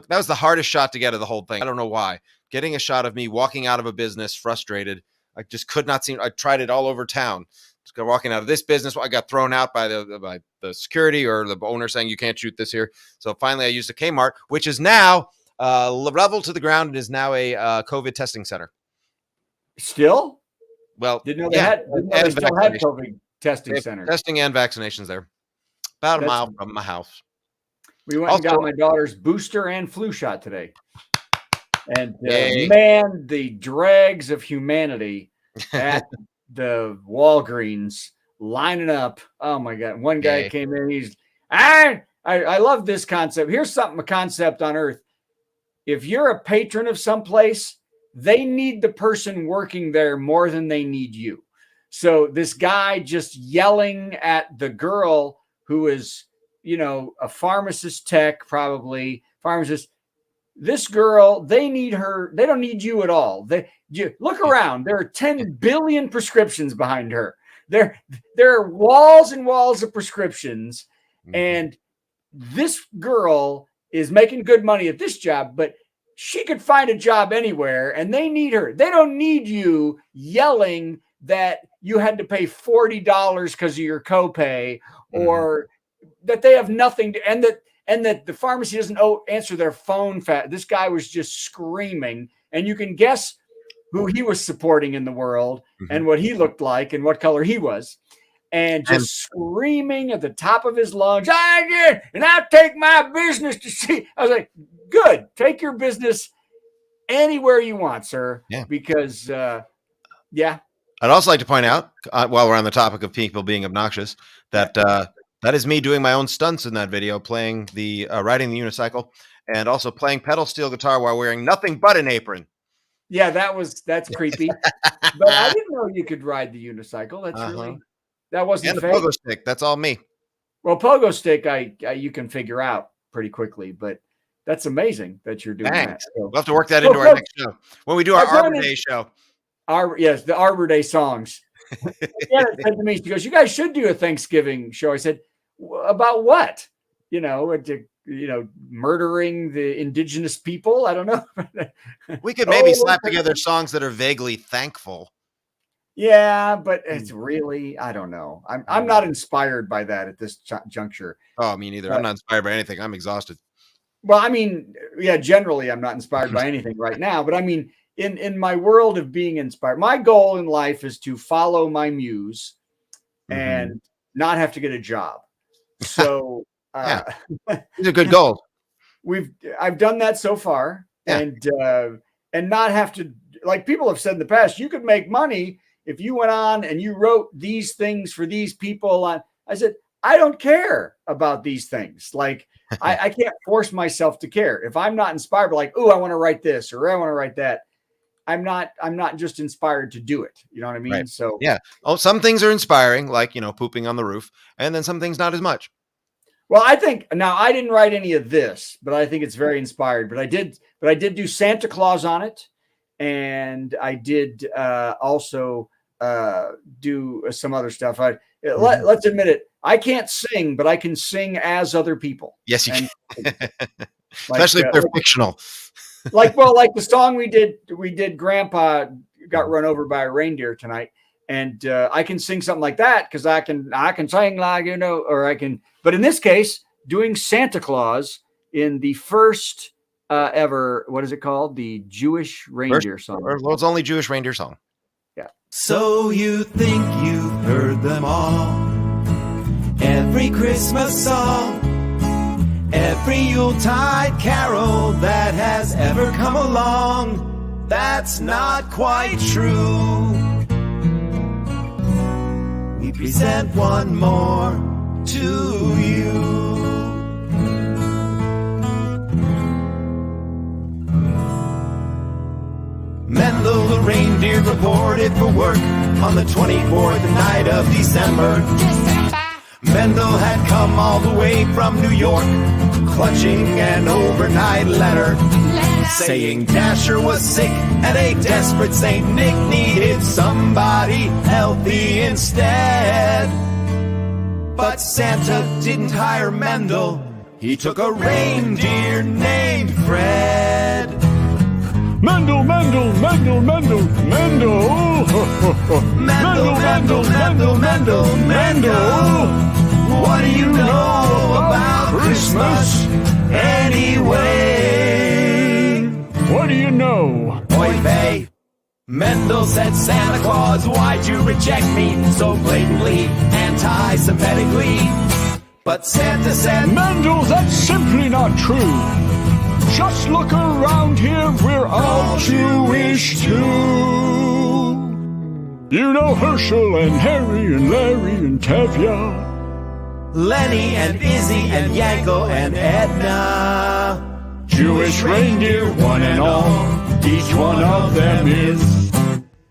was the hardest shot to get of the whole thing. I don't know why. Getting a shot of me walking out of a business frustrated. I just could not I tried it all over town. Just walking out of this business. I got thrown out by the security or the owner saying you can't shoot this here. So finally I used a Kmart, which is now leveled to the ground. It is now a COVID testing center. Still? Well, Didn't know they still had COVID testing center. Testing and vaccinations there. About a mile from my house. We went and got my daughter's booster and flu shot today. And man, the dregs of humanity at the Walgreens lining up. Oh my God. One guy came in, I love this concept. Here's a concept on earth. If you're a patron of someplace, they need the person working there more than they need you. So this guy just yelling at the girl who is, a pharmacist tech, probably pharmacist. This girl, they need her. They don't need you at all. Look around. There are 10 billion prescriptions behind her. There are walls and walls of prescriptions. And this girl is making good money at this job, but she could find a job anywhere and they need her. They don't need you yelling that you had to pay $40 because of your copay or that they have nothing to, and that the pharmacy doesn't answer their phone. This guy was just screaming, and you can guess who he was supporting in the world and what he looked like and what color he was. And just screaming at the top of his lungs, and I'll take my business to see. I was like, good. Take your business anywhere you want, sir. Yeah. Because, I'd also like to point out, while we're on the topic of people being obnoxious, that that is me doing my own stunts in that video, playing the riding the unicycle and also playing pedal steel guitar while wearing nothing but an apron. Yeah, that's creepy. But I didn't know you could ride the unicycle. That's really, that wasn't and the pogo stick. That's all me. Well, pogo stick, you can figure out pretty quickly, but that's amazing that you're doing that. So, we'll have to work that into our next show when we do our Arbor Day show. Yes, the Arbor Day songs. Yeah, said to me, she goes, "You guys should do a Thanksgiving show." I said, "About what? Murdering the indigenous people? I don't know." We could maybe slap together songs that are vaguely thankful. Yeah, but it's really, I don't know. I'm not inspired by that at this juncture. Oh, me neither. I'm not inspired by anything. I'm exhausted. Well, I mean, yeah, generally I'm not inspired by anything right now, but I mean, in my world of being inspired, my goal in life is to follow my muse and not have to get a job. So these are good goals. I've done that so far, and not have to, like people have said in the past, you could make money if you went on and you wrote these things for these people on, I said, I don't care about these things. Like, I can't force myself to care. If I'm not inspired, like, oh, I want to write this or I want to write that, I'm not just inspired to do it. You know what I mean? Right. So yeah. Oh, some things are inspiring, like, pooping on the roof, and then some things not as much. Well, I think now I didn't write any of this, but I think it's very inspired. But I did do Santa Claus on it, and I did also do some other stuff. Let's admit it. I can't sing, but I can sing as other people. Yes, you can. Like, Especially if they're fictional. like the song we did. Grandpa got run over by a reindeer tonight, and I can sing something like that because I can sing like or I can. But in this case, doing Santa Claus in the first ever, what is it called? The Jewish reindeer song. Well, it's only Jewish reindeer song. Yeah. So you think you've heard them all? Every Christmas song, every Yuletide carol that has ever come along. That's not quite true. We present one more to you. Mendel the reindeer reported for work on the 24th night of December. Mendel had come all the way from New York, clutching an overnight letter saying Dasher was sick and a desperate Saint Nick needed somebody healthy instead. But Santa didn't hire Mendel. He took a reindeer named Fred. Mendel, Mendel, Mendel, Mendel, Mendel. Mendel, Mendel, Mendel, Mendel, Mendel. What do you know about Christmas anyway? What do you know? Oy vey. Mendel said, Santa Claus, why'd you reject me so blatantly, anti-Semitically? But Santa said, Mendel, that's simply not true. Just look around here, we're all Jewish too. You know Herschel and Harry and Larry and Tevye, Lenny and Izzy and Yankel and Edna. Jewish reindeer, one and all, each one of them is.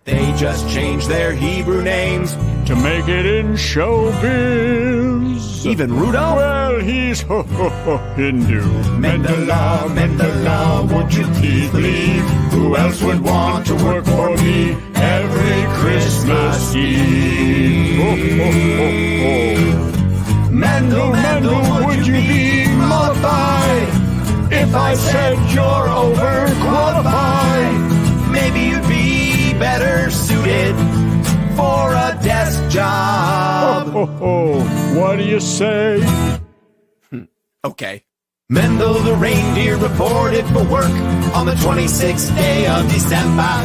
They just changed their Hebrew names to make it in showbiz. Even Rudolph? Well, he's Hindu. Mendela, Mendela, would you please believe? Who else would want to work for me every Christmas Eve? Mendel, Mendel, would you be mollified if I said you're overqualified? Maybe you'd be better suited for a desk job. What do you say? Okay. Mendel the reindeer reported for work on the 26th day of December.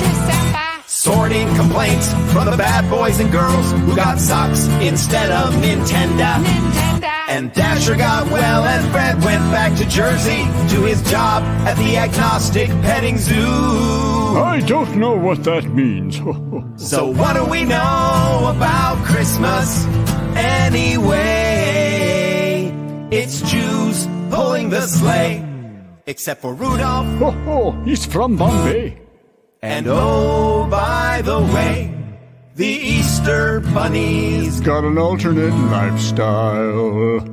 Sorting complaints from the bad boys and girls who got socks instead of Nintendo. And Dasher got well and Fred went back to Jersey to his job at the agnostic petting zoo. I don't know what that means. So what do we know about Christmas anyway? It's Jews pulling the sleigh, except for Rudolph. He's from Bombay. And oh, by the way, the Easter Bunny's got an alternate lifestyle.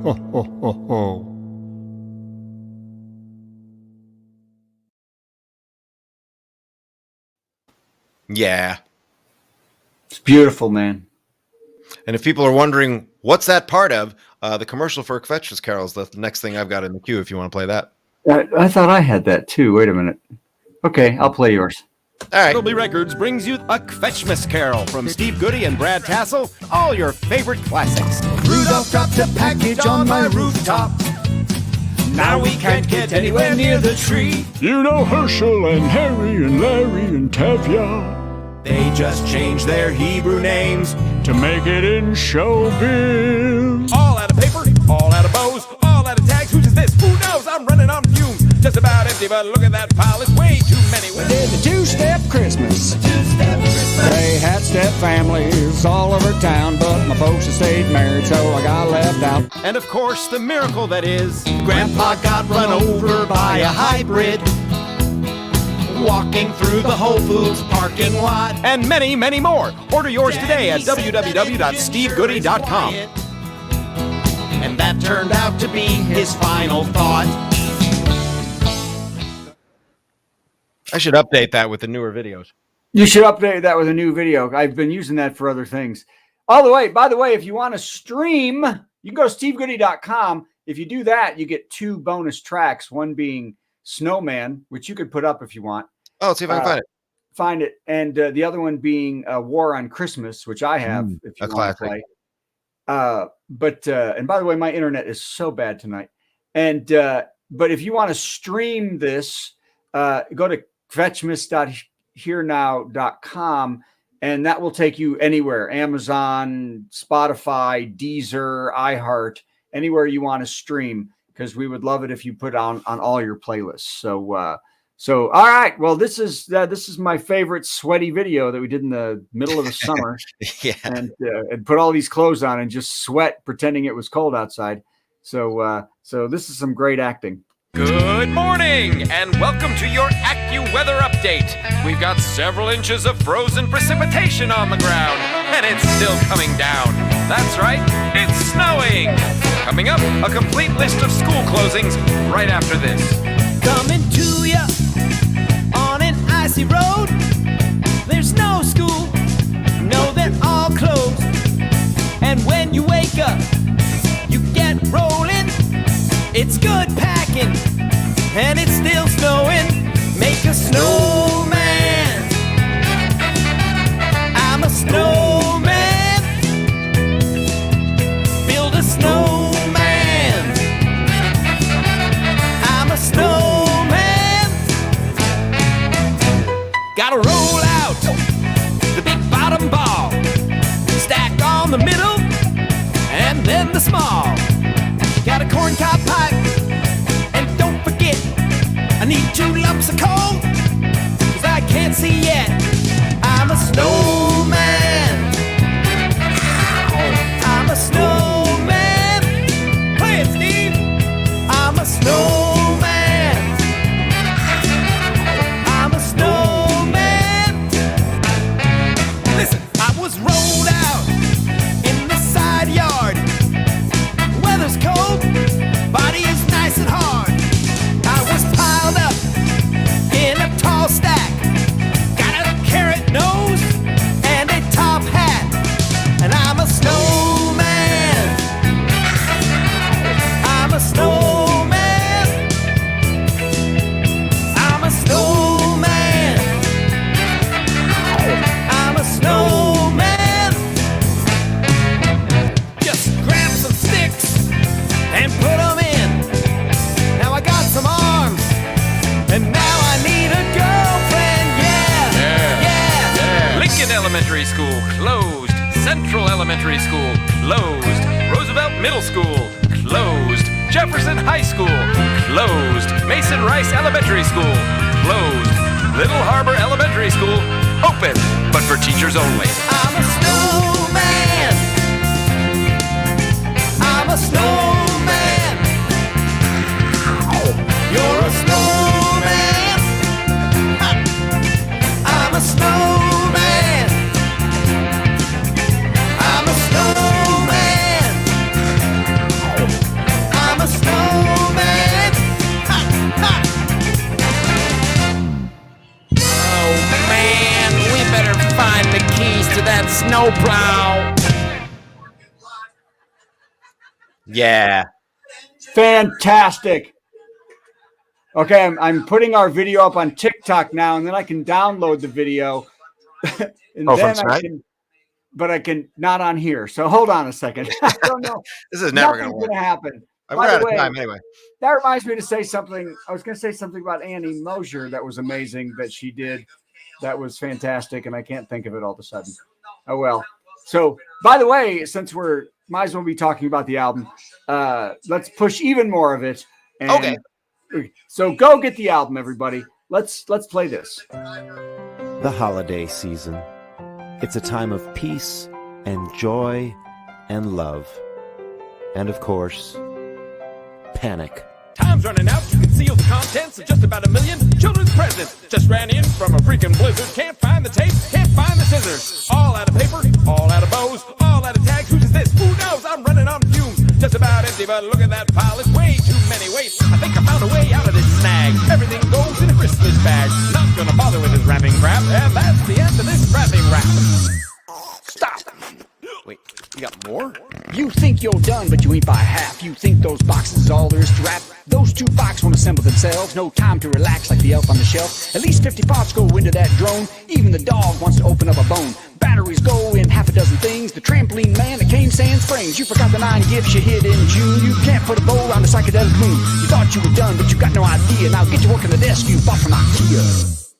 Yeah. It's beautiful, man. And if people are wondering, what's that part of? The commercial for Kvetch's Carols, the next thing I've got in the queue if you want to play that. I thought I had that too. Wait a minute. Okay, I'll play yours. All right. Dolby Records brings you a Kvetchmas Carol from Steve Goody and Brad Tassel. All your favorite classics. Rudolph dropped a package on my rooftop. Now we can't get anywhere near the tree. You know Herschel and Harry and Larry and Tevye. They just changed their Hebrew names to make it in showbiz. All out of paper, all out of bows, all out of tags. Who's this? Who knows? I'm running on fumes. Just about empty 50, but look at that pile. It's way too many. We did the two-step Christmas. They had step families all over town, but my folks had stayed married, so I got left out. And of course, the miracle that is Grandpa got run over by a hybrid walking through the Whole Foods parking lot. And many, many more. Order yours today at www.stevegoody.com. And that turned out to be his final thought. I should update that with the newer videos. You should update that with a new video. I've been using that for other things. By the way, if you want to stream, you can go to stevegoody.com. If you do that, you get 2 bonus tracks, one being Snowman, which you could put up if you want. Oh, let's see if I can find it. Find it. And the other one being War on Christmas, which I have if you want to play. And by the way, my internet is so bad tonight. And but if you want to stream this, go to fetchmas.hearnow.com, and that will take you anywhere. Amazon, Spotify, Deezer, iHeart, anywhere you want to stream, because we would love it if you put on all your playlists. So all right. Well, this is my favorite sweaty video that we did in the middle of the summer. Yeah. And put all these clothes on and just sweat pretending it was cold outside. So this is some great acting. Good morning, and welcome to your AccuWeather update. We've got several inches of frozen precipitation on the ground, and it's still coming down. That's right, it's snowing. Coming up, a complete list of school closings right after this. Coming to ya on an icy road. There's no school, no, they're all closed. And when you wake up, you get rolling. It's good packing, and it's still snowing. Make a snowman. I'm a snowman. Build a snowman. I'm a snowman. Gotta roll out the big bottom ball, stack on the middle, and then the small. Got a corncob pipe, and don't forget, I need 2 lumps of coal, 'cause I can't see yet. I'm a snowman. I'm a snowman. Play it, Steve. I'm a snowman. I'm a snowman. Listen, I was rolled out in the side yard. Weather's cold, body is nice and hard. I was piled up in a tall stack. Got a carrot nose and a top hat. And I'm a snowman. I'm a snowman. I'm a snowman. I'm a snowman. Just grab some sticks and put them in. Now I got some arms, and now I need a girlfriend. Yeah. Lincoln Elementary School closed. Central Elementary School closed. Roosevelt Middle School closed. Jefferson High School closed. Mason Rice Elementary School closed. Little Harbor Elementary School open, but for teachers only. I'm a snowman. I'm a snowman. You're a snowman. I'm a snowman. I'm a snowman. I'm a snowman. Oh man, we better find the keys to that snowplow. Yeah. Fantastic. Okay, I'm putting our video up on TikTok now, and then I can download the video. And Oh, then from I Skype? can, but I can not on here. So hold on a second. I don't know. This is never going Nothing's to work. gonna happen. We're By out the of way, time anyway. that reminds me to say something. I was going to say something about Annie Mosier that was amazing that she did. That was fantastic, and I can't think of it all of a sudden. Oh well. So, by the way, since we're might as well be talking about the album, let's push even more of it. And Okay. So go get the album, everybody. Let's play this. The holiday season. It's a time of peace and joy and love. And of course, panic. Time's running out. You can seal the contents of just about 1 million children's presents. Just ran in from a freaking blizzard. Can't find the tape, can't find the scissors. All out of paper, all out of bows, all out of tags. Who's this? Who knows? I'm running on fumes. Just about empty, but look at that pile. It's way too many. Wait, I think I found a way out of this snag. Everything goes in a Christmas bag. Not gonna bother with this wrapping crap. And that's the end of this wrapping wrap. Stop. Wait, you got more? You think you're done, but you ain't by half. You think those boxes is all there is to wrap. Those 2 boxes won't assemble themselves. No time to relax like the elf on the shelf. At least 50 parts go into that drone. Even the dog wants to open up a bone. Batteries go in half a dozen things. The trampoline man that came Sand Springs. You forgot the 9 gifts you hid in June. You can't put a bow on the psychedelic moon. You thought you were done, but you got no idea. Now get to work on the desk you bought from IKEA.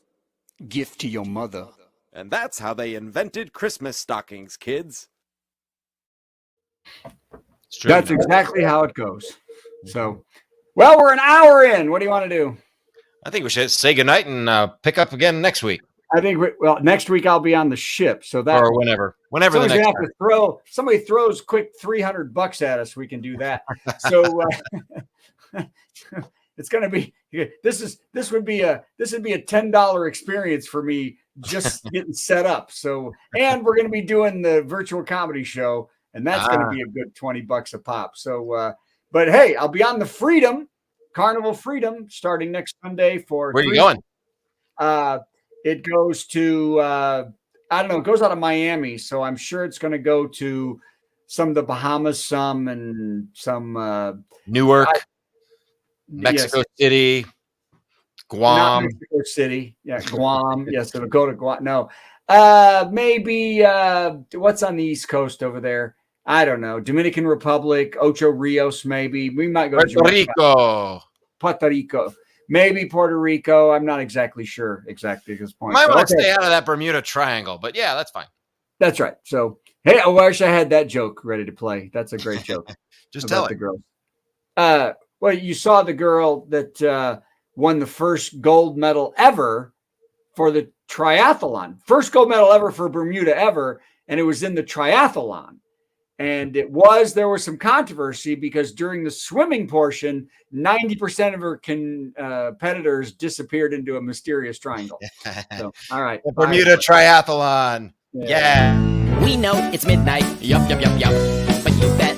Gift to your mother. And that's how they invented Christmas stockings, kids. That's exactly how it goes. So, well, we're an hour in. What do you want to do? I think we should say goodnight and pick up again next week. I think, next week I'll be on the ship. So that or whenever the next time. Somebody throws quick $300 at us, we can do that. So it's going to be, this would be a $10 experience for me just getting set up. So, and we're going to be doing the virtual comedy show, and that's going to be a good $20 a pop. So, but hey, I'll be on the Carnival Freedom starting next Sunday for. Where are you going? It goes to, I don't know, it goes out of Miami. So I'm sure it's going to go to some of the Bahamas, and some Newark, Mexico City, Guam. Not Mexico City. Yeah, Guam. Yes, it'll go to Guam. No. Maybe what's on the East Coast over there? I don't know. Dominican Republic, Ocho Rios, maybe. We might go to Puerto Rico. Maybe Puerto Rico. I'm not exactly sure at this point. Might want to stay out of that Bermuda Triangle, but yeah, that's fine. That's right. So, hey, I wish I had that joke ready to play. That's a great joke. Just tell it. The girls. Well, you saw the girl that won the first gold medal ever for the triathlon. First gold medal ever for Bermuda ever, and it was in the triathlon. And there was some controversy because during the swimming portion, 90% of her competitors disappeared into a mysterious triangle. So, all right. The Bermuda Triathlon. Yeah. We know it's midnight. Yup. But you bet